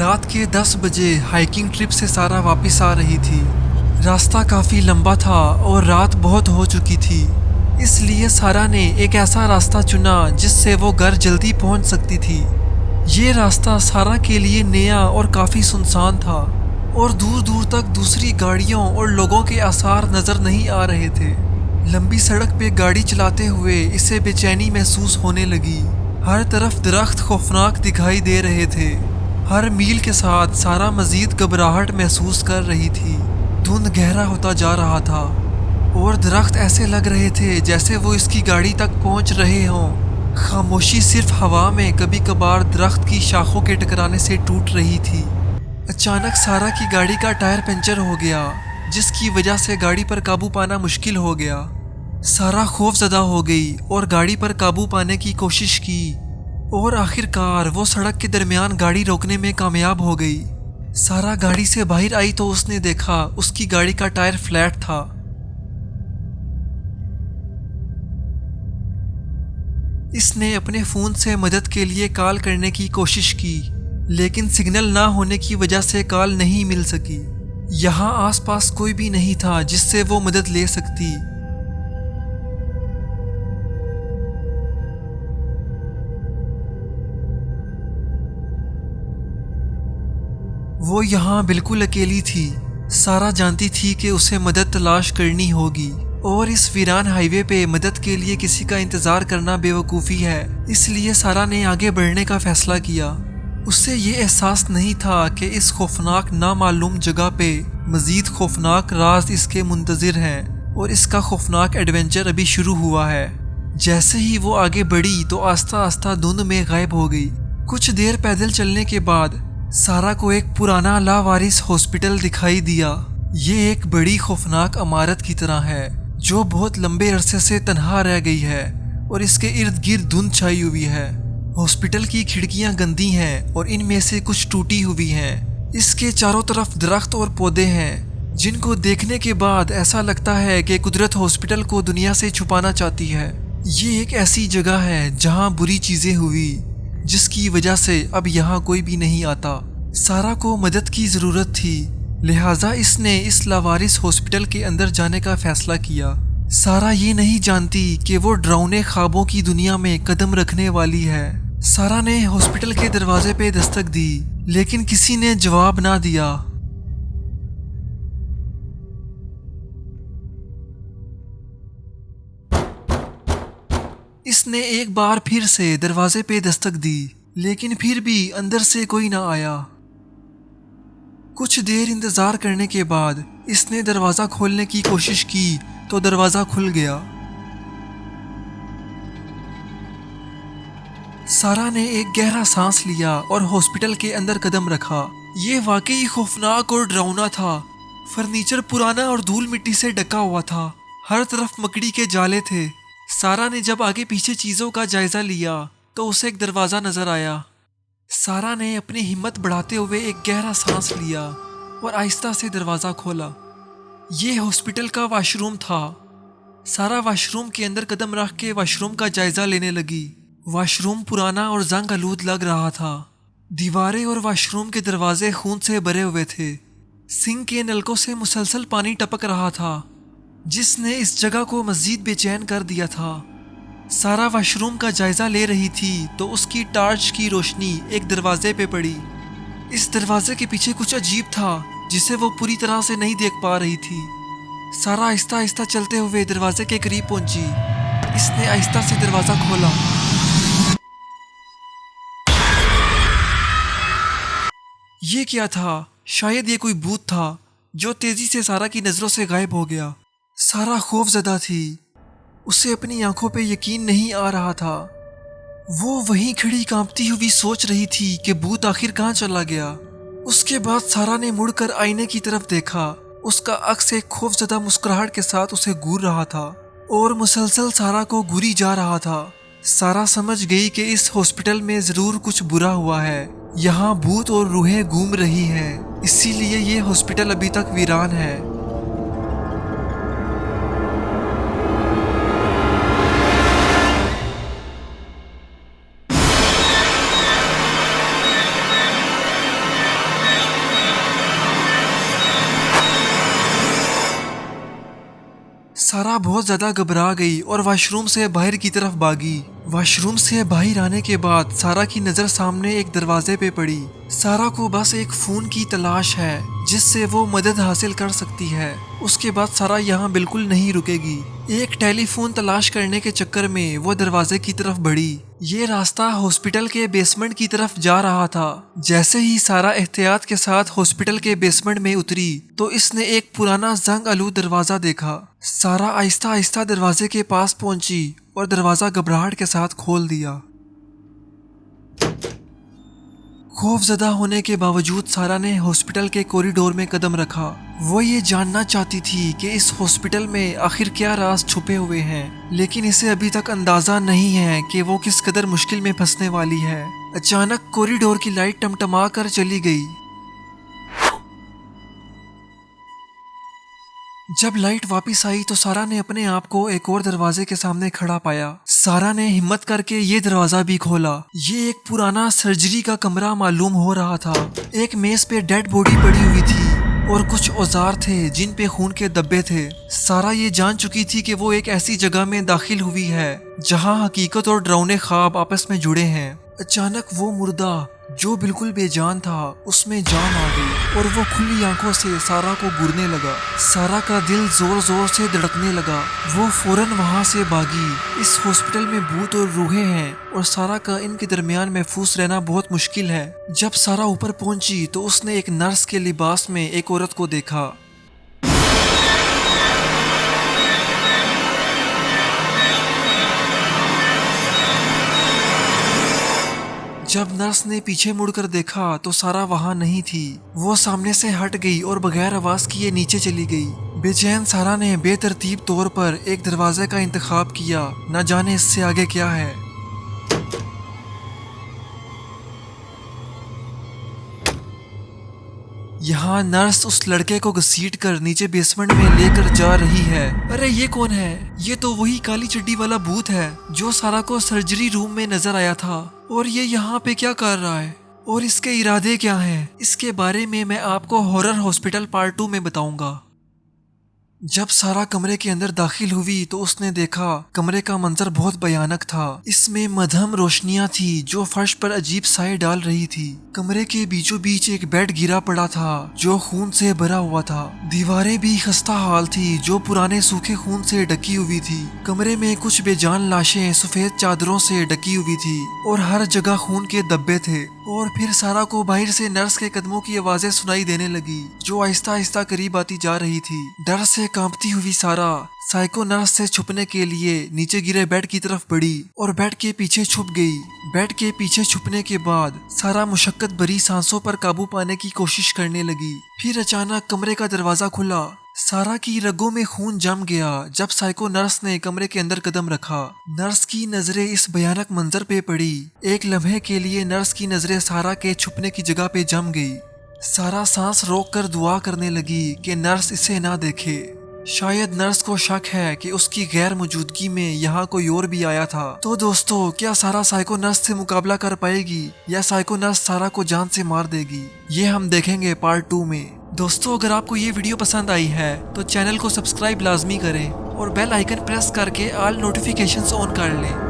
रात के 10 बजे हाइकिंग ट्रिप से सारा वापस आ रही थी। रास्ता काफ़ी लंबा था और रात बहुत हो चुकी थी, इसलिए सारा ने एक ऐसा रास्ता चुना जिससे वो घर जल्दी पहुंच सकती थी। ये रास्ता सारा के लिए नया और काफ़ी सुनसान था और दूर दूर तक दूसरी गाड़ियों और लोगों के आसार नज़र नहीं आ रहे थे। लंबी सड़क पे गाड़ी चलाते हुए इसे बेचैनी महसूस होने लगी। हर तरफ दरख्त खौफनाक दिखाई दे रहे थे। हर मील के साथ सारा मजीद घबराहट महसूस कर रही थी। धुंध गहरा होता जा रहा था और दरख्त ऐसे लग रहे थे जैसे वो इसकी गाड़ी तक पहुंच रहे हों। खामोशी सिर्फ हवा में कभी कभार दरख्त की शाखों के टकराने से टूट रही थी। अचानक सारा की गाड़ी का टायर पंचर हो गया, जिसकी वजह से गाड़ी पर काबू पाना मुश्किल हो गया। सारा खौफजदा हो गई और गाड़ी पर काबू पाने की कोशिश की और आखिरकार वो सड़क के दरमियान गाड़ी रोकने में कामयाब हो गई। सारा गाड़ी से बाहर आई तो उसने देखा उसकी गाड़ी का टायर फ्लैट था। इसने अपने फ़ोन से मदद के लिए कॉल करने की कोशिश की, लेकिन सिग्नल ना होने की वजह से कॉल नहीं मिल सकी। यहाँ आसपास कोई भी नहीं था जिससे वो मदद ले सकती। वो यहाँ बिल्कुल अकेली थी। सारा जानती थी कि उसे मदद तलाश करनी होगी और इस वीरान हाईवे पे मदद के लिए किसी का इंतज़ार करना बेवकूफ़ी है, इसलिए सारा ने आगे बढ़ने का फ़ैसला किया। उससे ये एहसास नहीं था कि इस खौफनाक नामालूम जगह पे मज़ीद खौफनाक राज इसके मुंतज़िर हैं और इसका खौफनाक एडवेंचर अभी शुरू हुआ है। जैसे ही वो आगे बढ़ी तो आस्ता आस्ता धुंध में गायब हो गई। कुछ देर पैदल चलने के बाद सारा को एक पुराना लावारिस हॉस्पिटल दिखाई दिया। ये एक बड़ी खौफनाक इमारत की तरह है जो बहुत लंबे अरसे से तन्हा रह गई है और इसके इर्द गिर्द धुंध छाई हुई है। हॉस्पिटल की खिड़कियां गंदी हैं और इनमें से कुछ टूटी हुई हैं। इसके चारों तरफ दरख्त और पौधे हैं जिनको देखने के बाद ऐसा लगता है कि कुदरत हॉस्पिटल को दुनिया से छुपाना चाहती है। ये एक ऐसी जगह है जहां बुरी चीजें हुई, जिसकी वजह से अब यहाँ कोई भी नहीं आता। सारा को मदद की ज़रूरत थी, लिहाजा इसने इस लावारिस हॉस्पिटल के अंदर जाने का फैसला किया। सारा ये नहीं जानती कि वो डरावने ख्वाबों की दुनिया में कदम रखने वाली है। सारा ने हॉस्पिटल के दरवाजे पे दस्तक दी, लेकिन किसी ने जवाब ना दिया। इसने एक बार फिर से दरवाजे पे दस्तक दी, लेकिन फिर भी अंदर से कोई ना आया। कुछ देर इंतजार करने के बाद इसने दरवाजा खोलने की कोशिश की तो दरवाजा खुल गया। सारा ने एक गहरा सांस लिया और हॉस्पिटल के अंदर कदम रखा। ये वाकई खौफनाक और डरावना था। फर्नीचर पुराना और धूल मिट्टी से ढका हुआ था। हर तरफ मकड़ी के जाले थे। सारा ने जब आगे पीछे चीजों का जायजा लिया तो उसे एक दरवाजा नजर आया। सारा ने अपनी हिम्मत बढ़ाते हुए एक गहरा सांस लिया और आहिस्ता से दरवाजा खोला। ये हॉस्पिटल का वाशरूम था। सारा वाशरूम के अंदर कदम रख के वाशरूम का जायजा लेने लगी। वाशरूम पुराना और जंग आलूद लग रहा था। दीवारें और वाशरूम के दरवाजे खून से भरे हुए थे। सिंक के नलकों से मुसलसल पानी टपक रहा था, जिसने इस जगह को मज़ीद बेचैन कर दिया था। सारा वाशरूम का जायजा ले रही थी तो उसकी टार्च की रोशनी एक दरवाजे पे पड़ी। इस दरवाजे के पीछे कुछ अजीब था जिसे वो पूरी तरह से नहीं देख पा रही थी। सारा आहिस्ता आहिस्ता चलते हुए दरवाजे के करीब पहुंची। इसने आहिस्ता से दरवाजा खोला। ये क्या था? शायद ये कोई भूत था जो तेजी से सारा की नजरों से गायब हो गया। सारा खौफजदा थी। उसे अपनी आंखों पे यकीन नहीं आ रहा था। वो वहीं खड़ी कांपती हुई सोच रही थी कि भूत आखिर कहाँ चला गया। उसके बाद सारा ने मुड़कर आईने की तरफ देखा। उसका अक्स एक खौफजदा मुस्कुराहट के साथ उसे घूर रहा था और मुसलसल सारा को घूरी जा रहा था। सारा समझ गई कि इस हॉस्पिटल में जरूर कुछ बुरा हुआ है। यहाँ भूत और रूहें घूम रही हैं, इसीलिए ये हॉस्पिटल अभी तक वीरान है। सारा बहुत ज्यादा घबरा गई और वॉशरूम से बाहर की तरफ भागी। वॉशरूम से बाहर आने के बाद सारा की नजर सामने एक दरवाजे पे पड़ी। सारा को बस एक फोन की तलाश है जिससे वो मदद हासिल कर सकती है। उसके बाद सारा यहाँ बिल्कुल नहीं रुकेगी। एक टेलीफोन तलाश करने के चक्कर में वो दरवाजे की तरफ बढ़ी। ये रास्ता हॉस्पिटल के बेसमेंट की तरफ जा रहा था। जैसे ही सारा एहतियात के साथ हॉस्पिटल के बेसमेंट में उतरी तो इसने एक पुराना जंग आलू दरवाजा देखा। सारा आहिस्ता आहिस्ता दरवाजे के पास पहुंची और दरवाजा घबराहट के साथ खोल दिया। खौफजदा होने के बावजूद सारा ने हॉस्पिटल के कॉरिडोर में कदम रखा। वो ये जानना चाहती थी कि इस हॉस्पिटल में आखिर क्या राज छुपे हुए हैं, लेकिन इसे अभी तक अंदाजा नहीं है कि वो किस कदर मुश्किल में फंसने वाली है। अचानक कॉरिडोर की लाइट टमटमा कर चली गई। जब लाइट वापस आई तो सारा ने अपने आप को एक और दरवाजे के सामने खड़ा पाया। सारा ने हिम्मत करके ये दरवाजा भी खोला। ये एक पुराना सर्जरी का कमरा मालूम हो रहा था। एक मेज पे डेड बॉडी पड़ी हुई थी और कुछ औजार थे जिन पे खून के धब्बे थे। सारा ये जान चुकी थी कि वो एक ऐसी जगह में दाखिल हुई है जहाँ हकीकत और डरावने ख्वाब आपस में जुड़े हैं। अचानक वो मुर्दा जो बिल्कुल बेजान था उसमें जान आ गई और वो खुली आंखों से सारा को घूरने लगा। सारा का दिल जोर जोर से धड़कने लगा। वो फौरन वहां से भागी। इस हॉस्पिटल में भूत और रूहें हैं और सारा का इनके दरमियान महफूज रहना बहुत मुश्किल है। जब सारा ऊपर पहुंची तो उसने एक नर्स के लिबास में एक औरत को देखा। जब नर्स ने पीछे मुड़कर देखा तो सारा वहां नहीं थी। वो सामने से हट गई और बगैर आवाज किए नीचे चली गई। बेचैन सारा ने बेतरतीब तौर पर एक दरवाजे का इंतखाब किया, न जाने इससे आगे क्या है। यहाँ नर्स उस लड़के को घसीट कर नीचे बेसमेंट में लेकर जा रही है। अरे ये कौन है? ये तो वही काली चड्डी वाला भूत है जो सारा को सर्जरी रूम में नजर आया था। और ये यहाँ पे क्या कर रहा है और इसके इरादे क्या हैं? इसके बारे में मैं आपको हॉरर हॉस्पिटल पार्ट 2 में बताऊंगा। जब सारा कमरे के अंदर दाखिल हुई तो उसने देखा कमरे का मंजर बहुत भयानक था। इसमें मध्यम रोशनियां थी जो फर्श पर अजीब साए डाल रही थी। कमरे के बीचों बीच एक बेड गिरा पड़ा था जो खून से भरा हुआ था। दीवारें भी खस्ता हाल थी जो पुराने सूखे खून से ढकी हुई थी। कमरे में कुछ बेजान लाशें सफेद चादरों से ढकी हुई थी और हर जगह खून के धब्बे थे। और फिर सारा को बाहर से नर्स के कदमों की आवाजें सुनाई देने लगी जो आहिस्ता आहिस्ता करीब आती जा रही थी। डर से कांपती हुई सारा साइको नर्स से छुपने के लिए नीचे गिरे बेड की तरफ बढ़ी और बेड के पीछे छुप गई। बेड के पीछे छुपने के बाद सारा मुशक्कत भरी सांसों पर काबू पाने की कोशिश करने लगी। फिर अचानक कमरे का दरवाजा खुला। सारा की रगों में खून जम गया जब साइको नर्स ने कमरे के अंदर कदम रखा। नर्स की नजरें इस भयानक मंजर पे पड़ी। एक लम्हे के लिए नर्स की नजरें सारा के छुपने की जगह पे जम गई। सारा सांस रोककर दुआ करने लगी कि नर्स इसे ना देखे। शायद नर्स को शक है कि उसकी गैर मौजूदगी में यहाँ कोई और भी आया था। तो दोस्तों, क्या सारा साइको नर्स से मुकाबला कर पाएगी या साइको नर्स सारा को जान से मार देगी? ये हम देखेंगे पार्ट 2 में। दोस्तों, अगर आपको ये वीडियो पसंद आई है तो चैनल को सब्सक्राइब लाजमी करें और बेल आइकन प्रेस करके ऑल नोटिफिकेशंस ऑन कर लें।